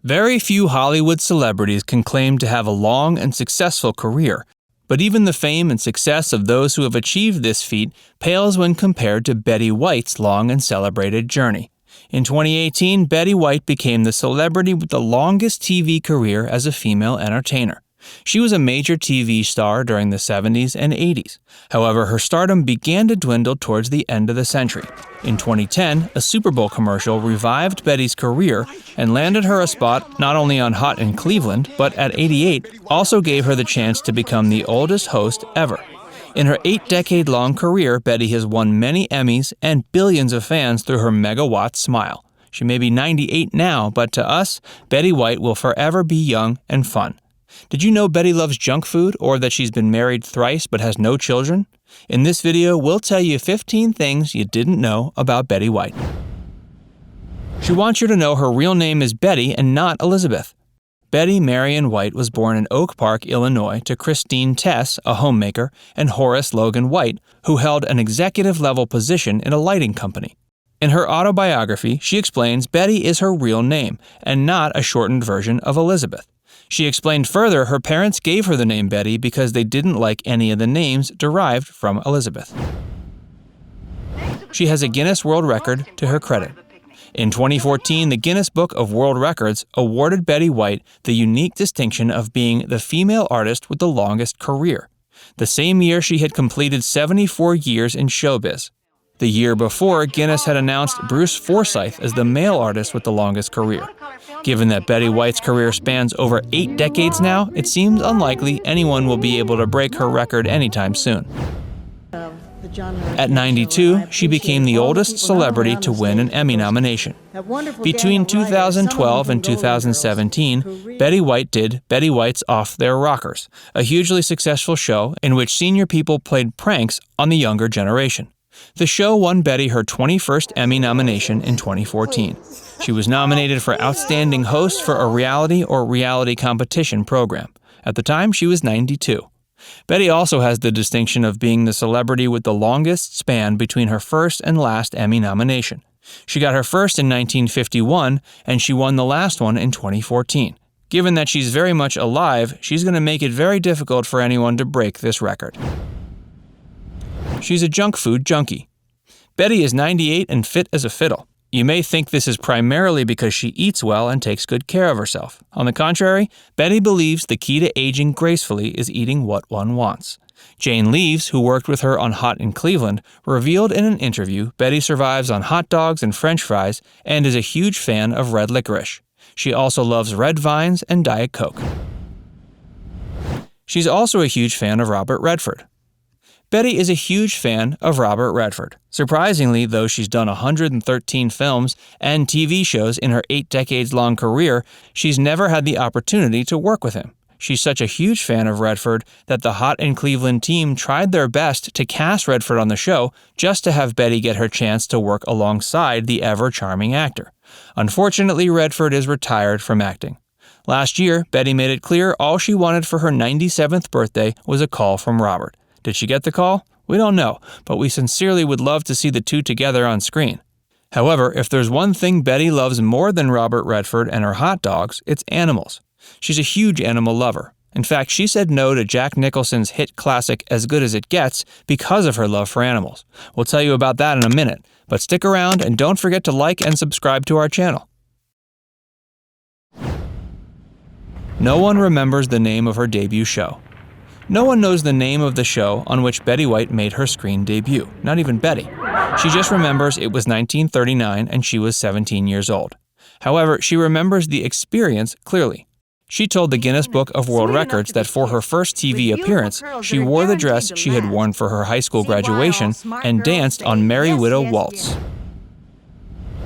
Very few Hollywood celebrities can claim to have a long and successful career, but even the fame and success of those who have achieved this feat pales when compared to Betty White's long and celebrated journey. In 2018, Betty White became the celebrity with the longest TV career as a female entertainer. She was a major TV star during the 70s and 80s. However, her stardom began to dwindle towards the end of the century. In 2010, a Super Bowl commercial revived Betty's career and landed her a spot not only on Hot in Cleveland, but at 88 also gave her the chance to become the oldest host ever. In her 8-decade-long career, Betty has won many Emmys and billions of fans through her megawatt smile. She may be 98 now, but to us, Betty White will forever be young and fun. Did you know Betty loves junk food, or that she's been married thrice but has no children? In this video, we'll tell you 15 things you didn't know about Betty White. She wants you to know her real name is Betty and not Elizabeth. Betty Marion White was born in Oak Park, Illinois, to Christine Tess, a homemaker, and Horace Logan White, who held an executive-level position in a lighting company. In her autobiography, she explains Betty is her real name, and not a shortened version of Elizabeth. She explained further her parents gave her the name Betty because they didn't like any of the names derived from Elizabeth. She has a Guinness World Record to her credit. In 2014, the Guinness Book of World Records awarded Betty White the unique distinction of being the female artist with the longest career. The same year she had completed 74 years in showbiz. The year before, Guinness had announced Bruce Forsyth as the male artist with the longest career. Given that Betty White's career spans over 8 decades now, it seems unlikely anyone will be able to break her record anytime soon. At 92, she became the oldest celebrity to win an Emmy nomination. Between 2012 and 2017, Betty White did Betty White's Off Their Rockers, a hugely successful show in which senior people played pranks on the younger generation. The show won Betty her 21st Emmy nomination in 2014. She was nominated for Outstanding Host for a reality or reality competition program. At the time, she was 92. Betty also has the distinction of being the celebrity with the longest span between her first and last Emmy nomination. She got her first in 1951, and she won the last one in 2014. Given that she's very much alive, she's going to make it very difficult for anyone to break this record. She's a junk food junkie. Betty is 98 and fit as a fiddle. You may think this is primarily because she eats well and takes good care of herself. On the contrary, Betty believes the key to aging gracefully is eating what one wants. Jane Leaves, who worked with her on Hot in Cleveland, revealed in an interview Betty survives on hot dogs and French fries and is a huge fan of red licorice. She also loves red vines and Diet Coke. She's also a huge fan of Robert Redford. Betty is a huge fan of Robert Redford. Surprisingly, though she's done 113 films and TV shows in her 8-decades-long career, she's never had the opportunity to work with him. She's such a huge fan of Redford that the Hot in Cleveland team tried their best to cast Redford on the show just to have Betty get her chance to work alongside the ever-charming actor. Unfortunately, Redford is retired from acting. Last year, Betty made it clear all she wanted for her 97th birthday was a call from Robert. Did she get the call? We don't know, but we sincerely would love to see the two together on screen. However, if there's one thing Betty loves more than Robert Redford and her hot dogs, it's animals. She's a huge animal lover. In fact, she said no to Jack Nicholson's hit classic As Good as It Gets because of her love for animals. We'll tell you about that in a minute, but stick around and don't forget to like and subscribe to our channel. No one remembers the name of her debut show. No one knows the name of the show on which Betty White made her screen debut, not even Betty. She just remembers it was 1939 and she was 17 years old. However, she remembers the experience clearly. She told the Guinness Book of World Records that for her first TV appearance, she wore the dress she had worn for her high school graduation and danced on Merry Widow Waltz.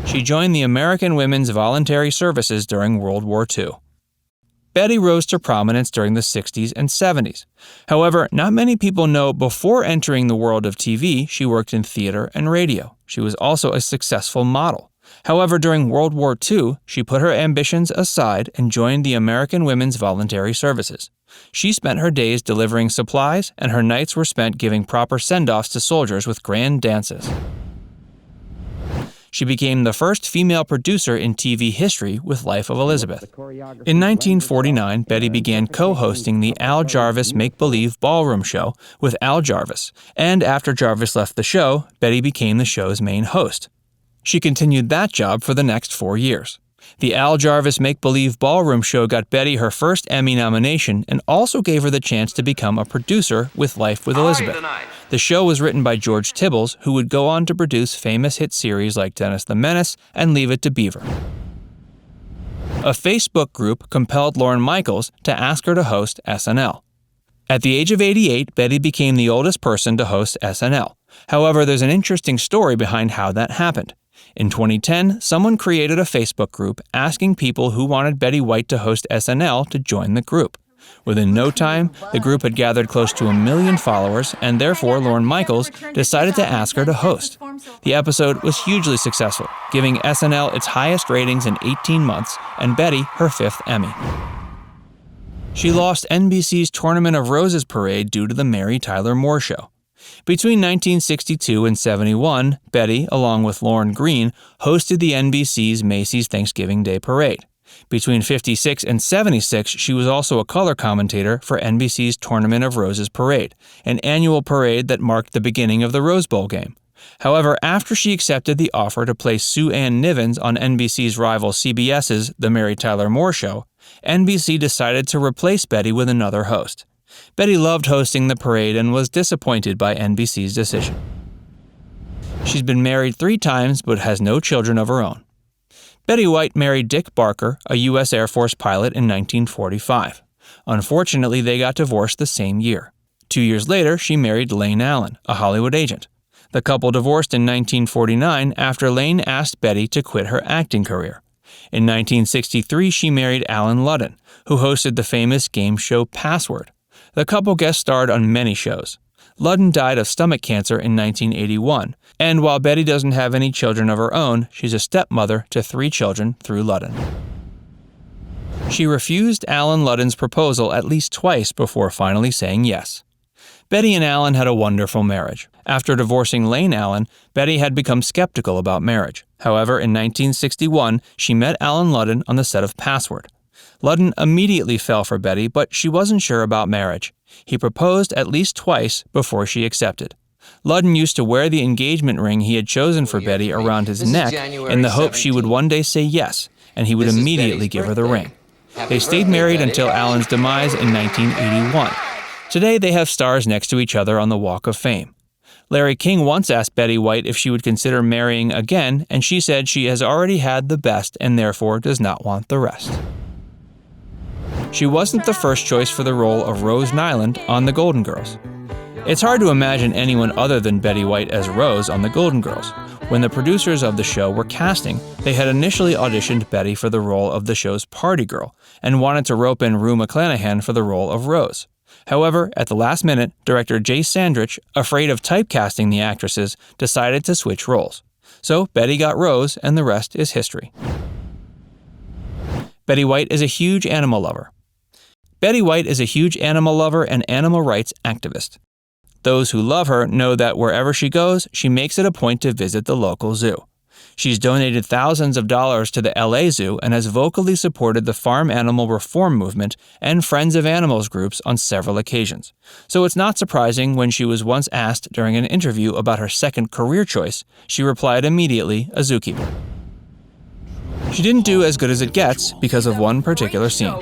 She joined the American Women's Voluntary Services during World War II. Betty rose to prominence during the 60s and 70s. However, not many people know before entering the world of TV, she worked in theater and radio. She was also a successful model. However, during World War II, she put her ambitions aside and joined the American Women's Voluntary Services. She spent her days delivering supplies, and her nights were spent giving proper send-offs to soldiers with grand dances. She became the first female producer in TV history with Life of Elizabeth. In 1949, Betty began co-hosting the Al Jarvis Make-Believe Ballroom Show with Al Jarvis, and after Jarvis left the show, Betty became the show's main host. She continued that job for the next 4 years. The Al Jarvis Make-Believe Ballroom Show got Betty her first Emmy nomination and also gave her the chance to become a producer with Life with Elizabeth. The show was written by Geoge Tibbles, who would go on to produce famous hit series like Dennis the Menace and Leave It to Beaver. A Facebook group compelled Lorne Michaels to ask her to host SNL. At the age of 88, Betty became the oldest person to host SNL. However, there's an interesting story behind how that happened. In 2010, someone created a Facebook group asking people who wanted Betty White to host SNL to join the group. Within no time, the group had gathered close to 1 million followers, and therefore Lorne Michaels decided to ask her to host. The episode was hugely successful, giving SNL its highest ratings in 18 months, and Betty her 5th Emmy. She lost NBC's Tournament of Roses parade due to the Mary Tyler Moore Show. Between 1962 and 71, Betty, along with Lorne Greene, hosted the NBC's Macy's Thanksgiving Day Parade. Between 56 and 76, she was also a color commentator for NBC's Tournament of Roses parade, an annual parade that marked the beginning of the Rose Bowl game. However, after she accepted the offer to play Sue Ann Nivens on NBC's rival CBS's The Mary Tyler Moore Show, NBC decided to replace Betty with another host. Betty loved hosting the parade and was disappointed by NBC's decision. She's been married 3 times but has no children of her own. Betty White married Dick Barker, a U.S. Air Force pilot, in 1945. Unfortunately, they got divorced the same year. 2 years later, she married Lane Allen, a Hollywood agent. The couple divorced in 1949 after Lane asked Betty to quit her acting career. In 1963, she married Ann Ludden, who hosted the famous game show Password. The couple guest starred on many shows. Ludden died of stomach cancer in 1981, and while Betty doesn't have any children of her own, she's a stepmother to 3 children through Ludden. She refused Ann Ludden's proposal at least twice before finally saying yes. Betty and Alan had a wonderful marriage. After divorcing Lane Allen, Betty had become skeptical about marriage. However, in 1961, she met Ann Ludden on the set of Password. Ludden immediately fell for Betty, but she wasn't sure about marriage. He proposed at least twice before she accepted. Ludden used to wear the engagement ring he had chosen for Betty around his neck in the hope she would one day say yes, and he would immediately give her the ring. They stayed married until Alan's demise in 1981. Today, they have stars next to each other on the Walk of Fame. Larry King once asked Betty White if she would consider marrying again, and she said she has already had the best and therefore does not want the rest. She wasn't the first choice for the role of Rose Nylund on The Golden Girls. It's hard to imagine anyone other than Betty White as Rose on The Golden Girls. When the producers of the show were casting, they had initially auditioned Betty for the role of the show's party girl and wanted to rope in Rue McClanahan for the role of Rose. However, at the last minute, director Jay Sandrich, afraid of typecasting the actresses, decided to switch roles. So Betty got Rose, and the rest is history. Betty White is a huge animal lover. Betty White is a huge animal lover and animal rights activist. Those who love her know that wherever she goes, she makes it a point to visit the local zoo. She's donated thousands of dollars to the LA Zoo and has vocally supported the farm animal reform movement and Friends of Animals groups on several occasions. So it's not surprising when she was once asked during an interview about her second career choice, she replied immediately, a zookeeper. She didn't do as good as it gets because of one particular scene.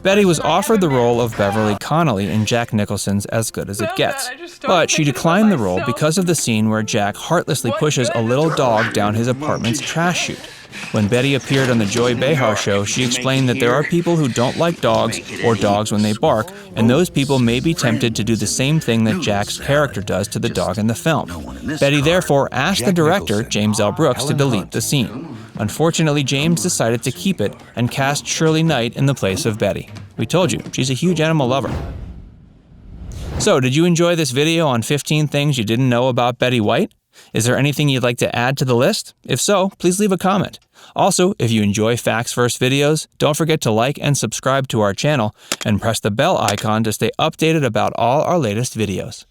Betty was offered the role of Beverly Connolly in Jack Nicholson's As Good as It Gets, but she declined the role because of the scene where Jack heartlessly pushes a little dog down his apartment's trash chute. When Betty appeared on the Joy Behar show, she explained that there are people who don't like dogs or dogs when they bark, and those people may be tempted to do the same thing that Jack's character does to the dog in the film. Betty therefore asked the director, James L. Brooks, to delete the scene. Unfortunately, James decided to keep it and cast Shirley Knight in the place of Betty. We told you, she's a huge animal lover. So, did you enjoy this video on 15 things you didn't know about Betty White? Is there anything you'd like to add to the list? If so, please leave a comment. Also, if you enjoy Facts First videos, don't forget to like and subscribe to our channel and press the bell icon to stay updated about all our latest videos.